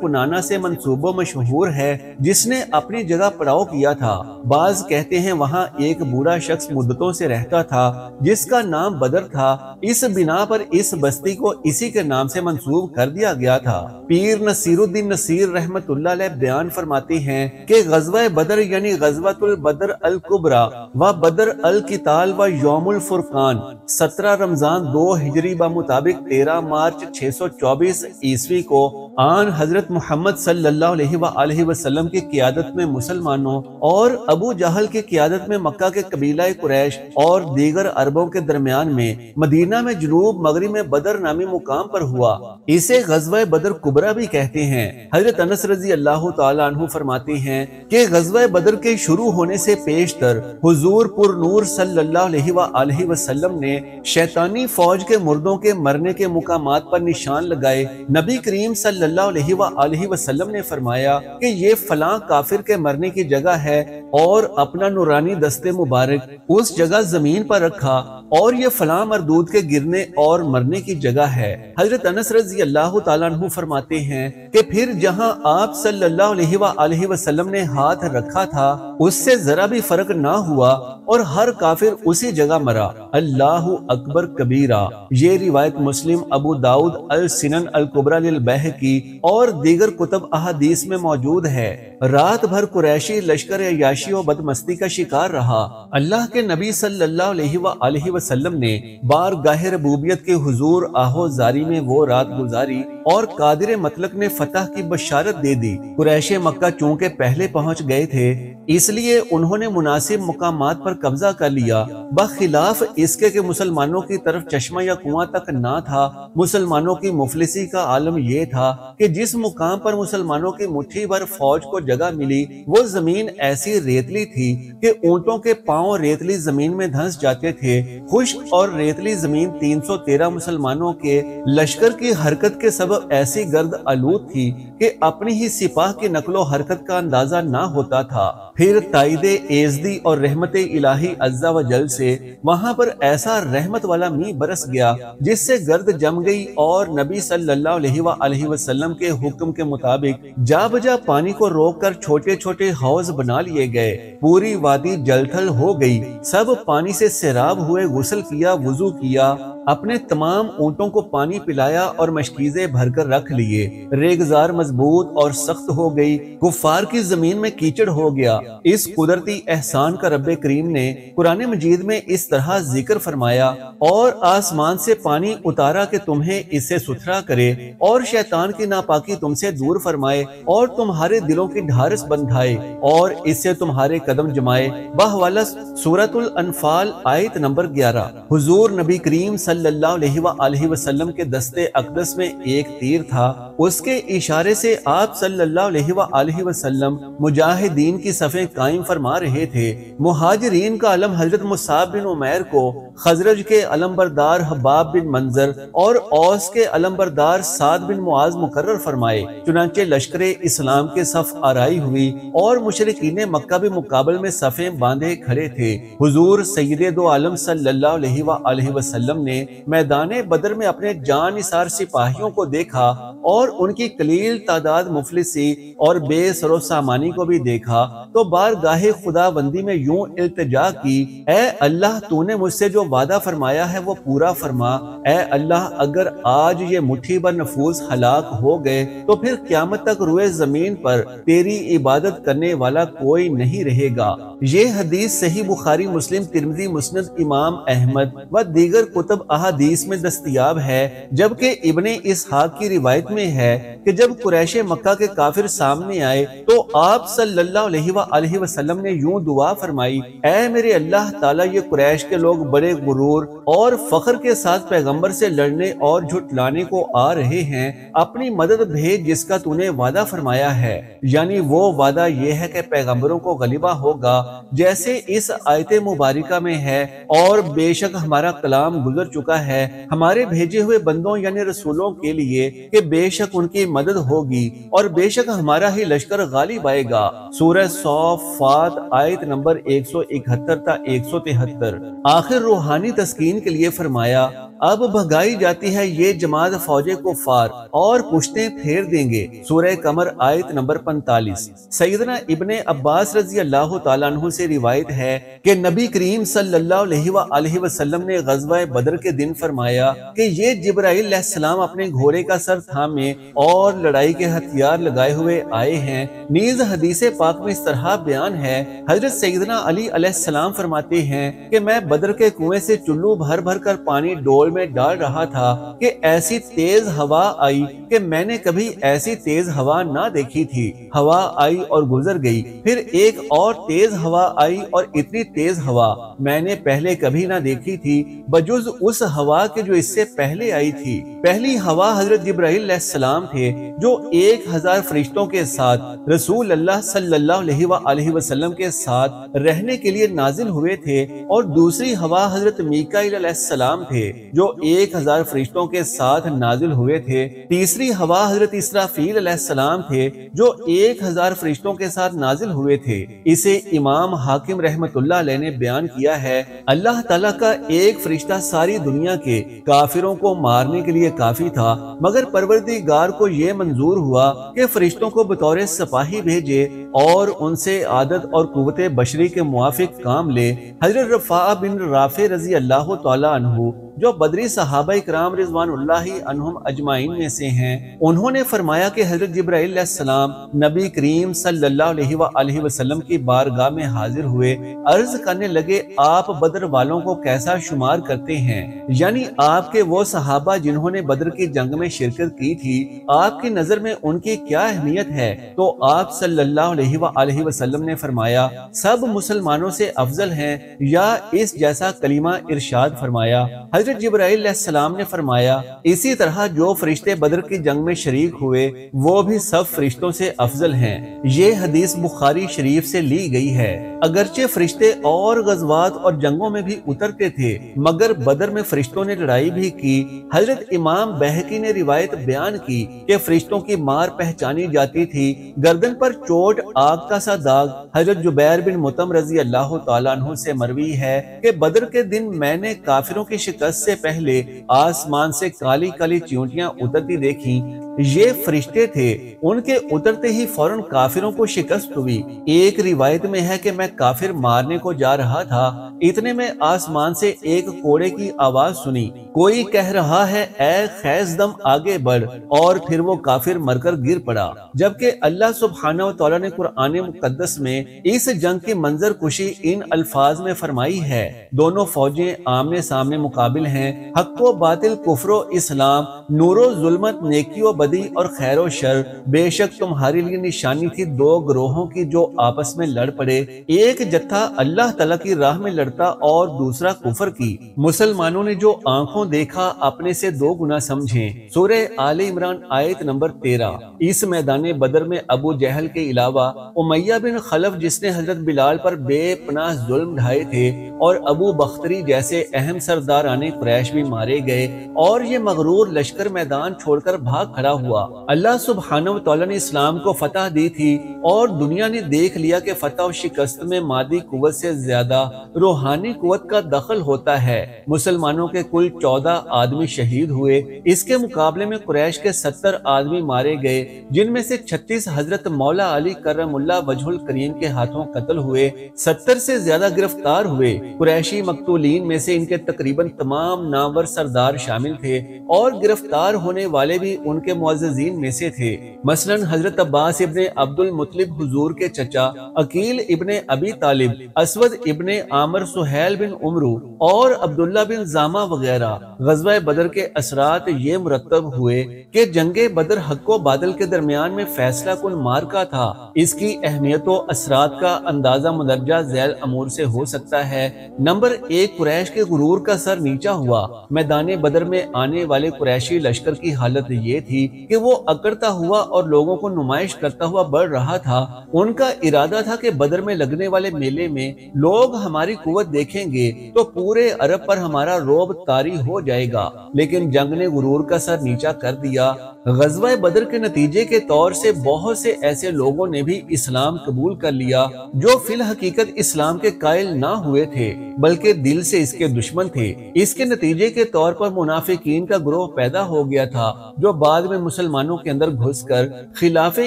کنانہ سے منسوب و مشہور ہے جس نے اپنی جگہ پڑاؤ کیا تھا۔ بعض کہتے ہیں وہاں ایک بوڑھا شخص مدتوں سے رہتا تھا جس کا نام بدر تھا، اس بنا پر اس بستی کو اسی کے نام سے منسوب کر دیا گیا تھا۔ پیر نصیر الدین نصیر رحمت اللہ علیہ بیان فرماتے ہیں کہ غزوہ بدر یعنی غزوۃ البدر الکبریٰ و بدر القتال و یوم الفرقان 17 رمضان 2 ہجری بمطابق 13 مارچ 624 عیسوی کو آن حضرت محمد صلی اللہ علیہ وآلہ وسلم کی قیادت میں مسلمانوں اور ابو جہل کی قیادت میں مکہ کے قبیلہ قریش اور دیگر عربوں کے درمیان میں مدینہ میں جنوب مغرب میں بدر نامی مقام پر ہوا۔ اسے غزوہ بدر کبریٰ بھی کہتے ہیں۔ حضرت انس رضی اللہ تعالیٰ عنہ فرماتے ہیں کہ غزوہ بدر کے شروع ہونے سے پیشتر حضور پر نور صلی اللہ علیہ وآلہ وسلم نے شیطانی فوج کے مردوں کے مرنے کے مقامات پر نشان لگائے۔ نبی کریم صلی اللہ علیہ وآلہ وسلم نے فرمایا کہ یہ فلاں کافر کے مرنے کی جگہ ہے، اور اپنا نورانی دست مبارک اس جگہ زمین پر رکھا، اور یہ فلاں مردود کے گرنے اور مرنے کی جگہ ہے۔ حضرت انس رضی اللہ تعالیٰ عنہ فرماتے ہیں کہ پھر جہاں آپ صلی اللہ علیہ وآلہ وسلم نے ہاتھ رکھا تھا اس سے ذرا بھی فرق نہ ہوا، اور ہر کافر اسی جگہ مرا۔ اللہ اکبر کبیرہ۔ یہ روایت مسلم، ابو داؤد، السنن الکبریٰ للبیہقی اور دیگر کتب احادیث میں موجود ہے۔ رات بھر قریشی لشکر عیاشی و بدمستی کا شکار رہا۔ اللہ کے نبی صلی اللہ علیہ وآلہ وسلم نے بارگاہ ربوبیت کے حضور آہو زاری میں وہ رات گزاری اور قادر مطلق نے فتح کی بشارت دے دی۔ قریش مکہ چونکہ پہلے پہنچ گئے تھے اس لیے انہوں نے مناسب مقامات پر قبضہ کر لیا، بخلاف اس کے کہ مسلمانوں کی طرف چشمہ یا کنواں تک نہ تھا۔ مسلمانوں کی مفلسی کا عالم یہ تھا کہ جس مقام پر مسلمانوں کی مٹھی بھر فوج کو جگہ ملی وہ زمین ایسی ریتلی تھی کہ اونٹوں کے پاؤں ریتلی زمین میں دھنس جاتے تھے۔ خشک اور ریتلی زمین 313 مسلمانوں کے لشکر کی حرکت کے سبب ایسی گرد آلود تھی کہ اپنی ہی سپاہ کی نقل و حرکت کا اندازہ نہ ہوتا تھا۔ پھر تائید ایزدی اور رحمت الہی عز و جل سے وہاں پر ایسا رحمت والا می برس گیا جس سے گرد جم گئی، اور نبی صلی اللہ علیہ وآلہ وسلم کے حکم کے مطابق جا بجا پانی کو روک کر چھوٹے چھوٹے حوض بنا لیے گئے۔ پوری وادی جل تھل ہو گئی، سب پانی سے سیراب ہوئے، غسل کیا، وضو کیا، اپنے تمام اونٹوں کو پانی پلایا اور مشکیزیں بھر کر رکھ لیے۔ ریگزار مضبوط اور سخت ہو گئی، کفار کی زمین میں کیچڑ ہو گیا۔ اس قدرتی احسان کا رب کریم نے قرآن مجید میں اس طرح ذکر فرمایا، اور آسمان سے پانی اتارا کہ تمہیں اس سے ستھرا کرے، اور شیطان کی ناپاکی تم سے دور فرمائے، اور تمہارے دلوں کی ڈھارس بندھائے، اور اس سے تمہارے قدم جمائے۔ بحوالہ سورۃ الانفال آیت نمبر 11۔ حضور نبی کریم صلی اللہ علیہ وآلہ وسلم کے دست اقدس میں ایک تیر تھا، اس کے اشارے سے آپ صلی اللہ علیہ وآلہ وسلم مجاہدین کی صفیں قائم فرما رہے تھے۔ مہاجرین کا علم حضرت مصعب بن عمیر کو، خزرج کے علم بردار حباب بن منظر اور اوس کے علم بردار سعد بن معاذ مقرر فرمائے۔ چنانچہ لشکر اسلام کے صف آرائی ہوئی اور مشرکین مکہ بھی مقابل میں صفیں باندھے کھڑے تھے۔ حضور سید دو عالم صلی اللہ علیہ وآلہ وسلم نے میدان بدر میں اپنے جان نثار سپاہیوں کو دیکھا اور ان کی قلیل تعداد مفلسی اور بے سر و سامانی کو بھی دیکھا تو بارگاہ خدا بندی میں یوں التجا کی، اے اللہ تو نے مجھ سے جو وعدہ فرمایا ہے وہ پورا فرما۔ اے اللہ اگر آج یہ مٹھی بھر نفوس ہلاک ہو گئے تو پھر قیامت تک روئے زمین پر تیری عبادت کرنے والا کوئی نہیں رہے گا۔ یہ حدیث صحیح بخاری، مسلم، ترمذی، مسند امام احمد و دیگر کتب احادیث میں دستیاب ہے، جبکہ ابن اسحاق کی روایت میں ہے کہ جب قریش مکہ کے کافر سامنے آئے تو آپ صلی اللہ علیہ وآلہ وسلم نے یوں دعا فرمائی، اے میرے اللہ تعالیٰ یہ قریش کے لوگ بڑے غرور اور فخر کے ساتھ پیغمبر سے لڑنے اور جھٹلانے کو آ رہے ہیں، اپنی مدد بھیج جس کا تو نے وعدہ فرمایا ہے۔ یعنی وہ وعدہ یہ ہے کہ پیغمبروں کو غلبہ ہوگا جیسے اس آیت مبارکہ میں ہے، اور بے شک ہمارا کلام گزر چکا ہے ہمارے بھیجے ہوئے بندوں یعنی رسولوں کے لیے کہ بے شک ان کی مدد ہوگی اور بے شک ہمارا ہی لشکر غالب آئے گا۔ سورہ صافات آیت نمبر 171 تا 173۔ آخر روحانی تسکین کے لیے فرمایا، اب بھگائی جاتی ہے یہ جماعت فوج کفار اور پشتیں پھیر دیں گے۔ سورہ قمر آیت نمبر 45۔ سیدنا ابن عباس رضی اللہ تعالیٰ عنہ سے روایت ہے کہ نبی کریم صلی اللہ علیہ وآلہ وسلم نے غزوہ بدر کے دن فرمایا کہ یہ جبرائیل علیہ السلام اپنے گھوڑے کا سر تھامے اور لڑائی کے ہتھیار لگائے ہوئے آئے ہیں۔ نیز حدیث پاک میں اس طرح بیان ہے، حضرت سیدنا علی علیہ السلام فرماتے ہیں کہ میں بدر کے کنویں سے چلو بھر بھر کر پانی ڈول میں ڈال رہا تھا کہ ایسی تیز ہوا آئی کہ میں نے کبھی ایسی تیز ہوا نہ دیکھی تھی۔ ہوا آئی اور گزر گئی، پھر ایک اور تیز ہوا آئی اور اتنی تیز ہوا میں نے پہلے کبھی نہ دیکھی تھی بجز اس ہوا کے جو اس سے پہلے آئی تھی۔ پہلی ہوا حضرت جبرائیل علیہ السلام تھے جو 1000 فرشتوں کے ساتھ رسول اللہ صلی اللہ علیہ وآلہ وسلم کے ساتھ رہنے کے لیے نازل ہوئے تھے، اور دوسری ہوا حضرت میکائیل علیہ السلام تھے جو 1000 فرشتوں کے ساتھ نازل ہوئے تھے۔ تیسری ہوا حضرت اسرافیل علیہ السلام تھے جو 1000 فرشتوں کے ساتھ نازل ہوئے تھے۔ اسے امام حاکم رحمت اللہ علیہ نے بیان کیا ہے، اللہ تعالیٰ کا ایک فرشتہ ساری دنیا کے کافروں کو مارنے کے لیے کافی تھا، مگر پروردگار کو یہ منظور ہوا کہ فرشتوں کو بطور سپاہی بھیجے اور ان سے عادت اور قوت بشری کے موافق کام لے۔ حضرت رفاعہ بن رافع رضی اللہ تعالی عنہ جو بدری صحابہ کرام رضوان اللہ عنہم اجمعین میں سے ہیں، انہوں نے فرمایا کہ حضرت جبرائیل علیہ السلام نبی کریم صلی اللہ علیہ وآلہ وسلم کی بارگاہ میں حاضر ہوئے، عرض کرنے لگے آپ بدر والوں کو کیسا شمار کرتے ہیں؟ یعنی آپ کے وہ صحابہ جنہوں نے بدر کی جنگ میں شرکت کی تھی، آپ کی نظر میں ان کی کیا اہمیت ہے؟ تو آپ صلی اللہ علیہ وآلہ وسلم نے فرمایا سب مسلمانوں سے افضل ہیں، یا اس جیسا کلمہ ارشاد فرمایا۔ حضرت جبرائیل علیہ السلام نے فرمایا اسی طرح جو فرشتے بدر کی جنگ میں شریک ہوئے وہ بھی سب فرشتوں سے افضل ہیں۔ یہ حدیث بخاری شریف سے لی گئی ہے۔ اگرچہ فرشتے اور غزوات اور جنگوں میں بھی اترتے تھے، مگر بدر میں فرشتوں نے لڑائی بھی کی۔ حضرت امام بہقی نے روایت بیان کی کہ فرشتوں کی مار پہچانی جاتی تھی، گردن پر چوٹ آگ کا سا داغ۔ حضرت جبیر بن مطعم رضی اللہ تعالیٰ عنہ سے مروی ہے کہ بدر کے دن میں نے کافروں کی شکست سے پہلے آسمان سے کالی کالی چیونٹیاں اترتی دیکھی، یہ فرشتے تھے۔ ان کے اترتے ہی فوراً کافروں کو شکست ہوئی۔ ایک روایت میں ہے کہ میں کافر مارنے کو جا رہا تھا، اتنے میں آسمان سے ایک کوڑے کی آواز سنی، کوئی کہہ رہا ہے اے خیز دم آگے بڑھ، اور پھر وہ کافر مر کر گر پڑا۔ جبکہ اللہ سبحانہ و تعالیٰ نے قرآن مقدس میں اس جنگ کی منظر کشی ان الفاظ میں فرمائی ہے، دونوں فوجیں آمنے سامنے مقابل ہیں، حق و باطل، کفر و اسلام، نور و ظلمت، نیکی و بدی اور خیر و شر، بے شک تمہارے لیے نشانی تھی دو گروہوں کی جو آپس میں لڑ پڑے، ایک جتھا اللہ تعالیٰ کی راہ میں لڑتا اور دوسرا کفر کی۔ مسلمانوں نے جو آنکھوں دیکھا اپنے سے دو گنا سمجھیں۔ سورہ آل عمران آیت نمبر 13۔ اس میدان بدر میں ابو جہل کے علاوہ امیہ بن خلف جس نے حضرت بلال پر بے پناہ ظلم ڈھائے تھے، اور ابو بختری جیسے اہم سرداران قریش بھی مارے گئے، اور یہ مغرور لشکر میدان چھوڑ کر بھاگ کھڑا ہوا۔ اللہ سبحانہ و تعالیٰ نے اسلام کو فتح دی تھی، اور دنیا نے دیکھ لیا کہ فتح و شکست میں مادی قوت سے زیادہ روحانی قوت کا دخل ہوتا ہے۔ مسلمانوں کے کل 14 آدمی شہید ہوئے، اس کے مقابلے میں قریش کے 70 آدمی مارے گئے، جن میں سے 36 حضرت مولا علی کرم اللہ وجہ الکریم کے ہاتھوں قتل ہوئے، 70 سے زیادہ گرفتار ہوئے۔ قریشی مقتولین میں سے ان کے تقریباً تمام نامور سردار شامل تھے، اور گرفتار ہونے والے بھی ان کے معززین میں سے تھے، مثلا حضرت عباس ابن عبد المطلب حضور کے چچا، عقیل ابن ابی طالب، اسود ابن عامر، سہیل بن عمرو اور عبداللہ بن زامہ وغیرہ۔ غزوہ بدر کے اثرات یہ مرتب ہوئے کہ جنگ بدر حق و باطل کے درمیان میں فیصلہ کن معرکہ تھا۔ اس کی اہمیت و اثرات کا اندازہ مندرجہ ذیل امور سے ہو سکتا ہے۔ نمبر 1، قریش کے غرور کا سر نیچا ہوا۔ میدان بدر میں آنے والے قریشی لشکر کی حالت یہ تھی کہ وہ اکڑتا ہوا اور لوگوں کو نمائش کرتا ہوا بڑھ رہا تھا۔ ان کا ارادہ تھا کہ بدر میں لگنے والے میلے میں لوگ ہماری قوت دیکھیں گے تو پورے عرب پر ہمارا رعب طاری ہو جائے گا، لیکن جنگ نے غرور کا سر نیچا کر دیا۔ غزوہ بدر کے نتیجے کے طور سے بہت سے ایسے لوگوں نے بھی اسلام قبول کر لیا جو فی الحقیقت اسلام کے قائل نہ ہوئے تھے بلکہ دل سے اس کے دشمن تھے۔ اس کے نتیجے کے طور پر منافقین کا گروہ پیدا ہو گیا تھا جو بعد میں مسلمانوں کے اندر گھس کر خلاف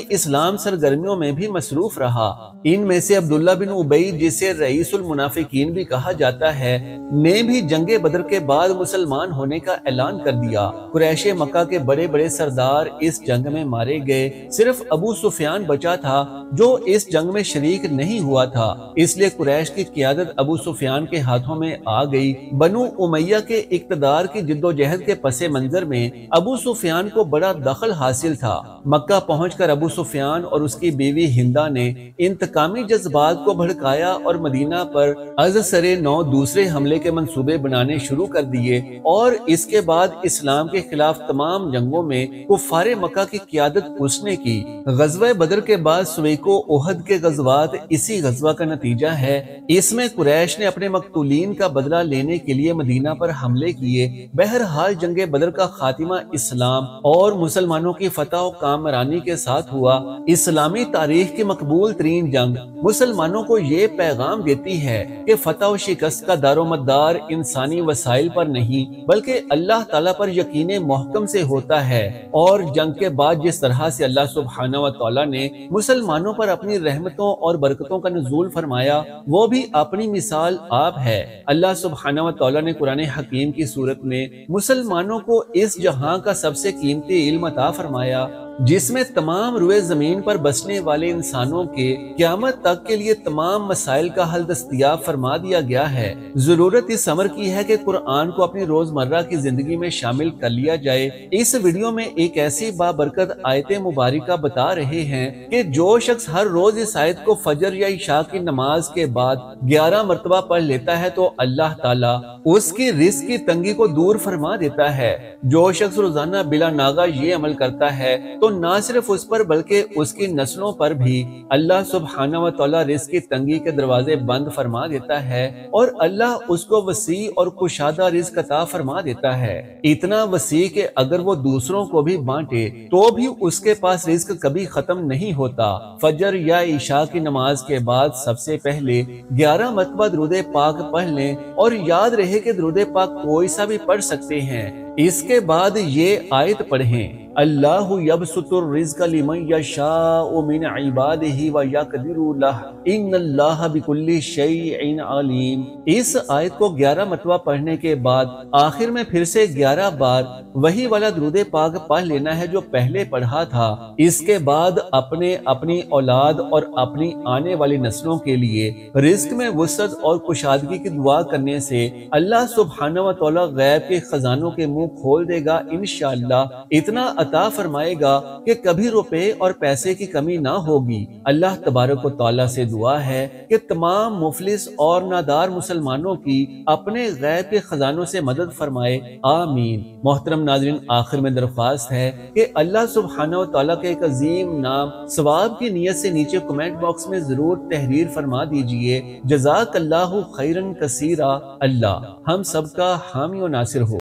اسلام سرگرمیوں میں بھی مصروف رہا۔ ان میں سے عبداللہ بن ابی، جسے رئیس المنافقین بھی کہا جاتا ہے، نے بھی جنگ بدر کے بعد مسلمان ہونے کا اعلان کر دیا۔ قریش مکہ کے بڑے بڑے سردار اس جنگ میں مارے گئے، صرف ابو سفیان بچا تھا جو اس جنگ میں شریک نہیں ہوا تھا، اس لیے قریش کی قیادت ابو سفیان کے ہاتھوں میں آ گئی۔ بنو امیہ کے اقتدار کی جدوجہد کے پس منظر میں ابو سفیان کو بڑا دخل حاصل تھا۔ مکہ پہنچ کر ابو سفیان اور اس کی بیوی ہندہ نے انتقامی جذبات کو بھڑکایا اور مدینہ پر از سر نو دوسرے حملے کے منصوبے بنانے شروع کر دیے، اور اس کے بعد اسلام کے خلاف تمام جنگوں میں کفار مکہ کی قیادت اس نے کی۔ غزوہ بدر کے بعد سویق و احد کے غزوات اسی غزوہ کا نتیجہ ہے۔ اس میں قریش نے اپنے مقتولین کا بدلہ لینے کے لیے مدینہ پر حملے کیے۔ بہرحال جنگ بدر کا خاتمہ اسلام اور مسلمانوں کی فتح و کامرانی کے ساتھ ہوا۔ اسلامی تاریخ کی مقبول ترین جنگ مسلمانوں کو یہ پیغام دیتی ہے کہ فتح و شکست کا دار و مدار انسانی وسائل پر نہیں بلکہ اللہ تعالیٰ پر یقین محکم سے ہوتا ہے، اور جنگ کے بعد جس طرح سے اللہ سبحانہ و تعالیٰ نے مسلمانوں پر اپنی رحمتوں اور برکتوں کا نزول فرمایا، وہ بھی اپنی مثال آپ ہے۔ اللہ سبحانہ و تعالیٰ نے قرآن حکیم کی صورت میں مسلمانوں کو اس جہاں کا سب سے قیمتی علم عطا فرمایا جس میں تمام روئے زمین پر بسنے والے انسانوں کے قیامت تک کے لیے تمام مسائل کا حل دستیاب فرما دیا گیا ہے۔ ضرورت اس امر کی ہے کہ قرآن کو اپنی روزمرہ کی زندگی میں شامل کر لیا جائے۔ اس ویڈیو میں ایک ایسی بابرکت آیت مبارکہ بتا رہے ہیں کہ جو شخص ہر روز اس آیت کو فجر یا عشاء کی نماز کے بعد 11 مرتبہ پڑھ لیتا ہے تو اللہ تعالیٰ اس کی رزق کی تنگی کو دور فرما دیتا ہے۔ جو شخص روزانہ بلا ناغہ یہ عمل کرتا ہے تو نہ صرف اس پر بلکہ اس کی نسلوں پر بھی اللہ سبحانہ و تعالیٰ رزق کی تنگی کے دروازے بند فرما دیتا ہے، اور اللہ اس کو وسیع اور کشادہ رزق عطا فرما دیتا ہے، اتنا وسیع کہ اگر وہ دوسروں کو بھی بانٹے تو بھی اس کے پاس رزق کبھی ختم نہیں ہوتا۔ فجر یا عشاء کی نماز کے بعد سب سے پہلے 11 مرتبہ درود پاک پڑھ لیں، اور یاد رہے کہ درود پاک کوئی سا بھی پڑھ سکتے ہیں۔ اس کے بعد یہ آیت پڑھیں، اللہ یبسط الرزق لمن یشاء من عبادہ ویقدر لہ ان اللہ بکل شیء علیم۔ اس آیت کو 11 مرتبہ پڑھنے کے بعد آخر میں پھر سے 11 بار وہی والا درود پاک پڑھ لینا ہے جو پہلے پڑھا تھا۔ اس کے بعد اپنے، اپنی اولاد اور اپنی آنے والی نسلوں کے لیے رزق میں وسعت اور کشادگی کی دعا کرنے سے اللہ سبحانہ و تعالیٰ غیب کے خزانوں کے منہ کھول دے گا انشاءاللہ، اتنا عطا فرمائے گا کہ کبھی روپے اور پیسے کی کمی نہ ہوگی۔ اللہ تبارک و تعالیٰ سے دعا ہے کہ تمام مفلس اور نادار مسلمانوں کی اپنے غیب کے خزانوں سے مدد فرمائے، آمین۔ محترم ناظرین، آخر میں درخواست ہے کہ اللہ سبحانہ و تعالیٰ کے ایک عظیم نام ثواب کی نیت سے نیچے کمنٹ باکس میں ضرور تحریر فرما دیجئے، جزاک اللہ خیرن کثیرا۔ اللہ ہم سب کا حامی و ناصر ہو۔